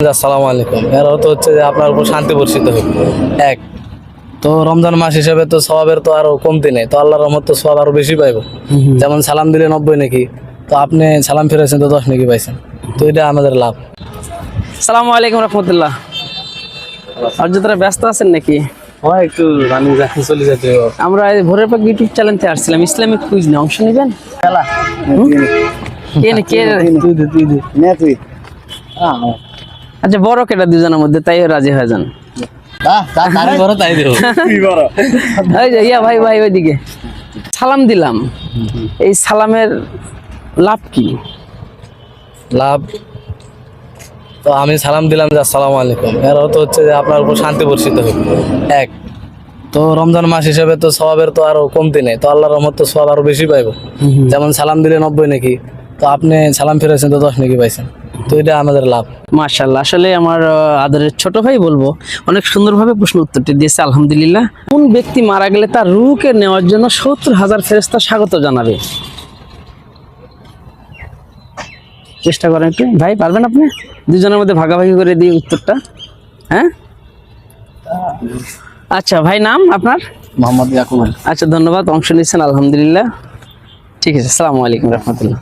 আসসালামু আলাইকুম। এর অর্থ হচ্ছে যে আপনার উপর শান্তি বর্ষিত হোক। এক, তো রমজান মাস হিসেবে তো সওয়াবের তো আরো কমতি নেই, তো আল্লাহর রহমত তো সওয়াব আরো বেশি পাইবো। যেমন সালাম দিলে 90 নাকি, তো আপনি সালাম ফিরেছেন তো 10 নাকি পাইছেন, তো এটা আমাদের লাভ। সালামু আলাইকুম রহমতুল্লাহ। আর যারা ব্যস্ত আছেন নাকি? হয় একটু রানিং যাতে চলে যেতে হবে। আমরা এই ভোরের পাক ইউটিউব চ্যানেলতে আসছিলাম, ইসলামিক কুইজ নিয়ে অংশ নেবেন? খেলা কে তুই নে তুই। আচ্ছা, বড় কেটা দুজনের মধ্যে, তাই রাজি হয়ে যান। তাই বড় তাই দেবো। এই যে ইয়া ভাই ভাই ওইদিকে সালাম দিলাম, এই সালামের লাভ কি? লাভ, তো আমি সালাম দিলাম যে আসসালামু আলাইকুম, এর অর্থ হচ্ছে যে আপনার উপর শান্তি বর্ষিত হোক। এক, তো রমজান মাস হিসেবে তো সওয়াবের তো আরো কমতি নেই, তো আল্লাহর রহমত তো সওয়াব আরো বেশি পাইবো। যেমন সালাম দিলে 90 নাকি, তো আপনি সালাম ফিরেছেন তো 10 নাকি পাইছেন, তো এটা আমাদের লাভ। মাশাআল্লাহ, আসলে আমার আদরের ছোট ভাই বলবো অনেক সুন্দরভাবে প্রশ্ন উত্তরটি দিয়েছে আলহামদুলিল্লাহ। কোন ব্যক্তি মারা গেলে তার রূহকে নেওয়ার জন্য 70,000 ফেরেশতা স্বাগত জানাবে? চেষ্টা করেন একটু ভাই, পারবেন আপনি? দুজনের মধ্যে ভাগাভাগি করে দিই উত্তরটা। হ্যাঁ আচ্ছা ভাই, নাম আপনার? মোহাম্মদ ইয়াকুব আলী। আচ্ছা, ধন্যবাদ, অংশ নিচ্ছেন আলহামদুলিল্লাহ। ঠিক আছে, আসসালামু আলাইকুম রহমতুল্লাহ।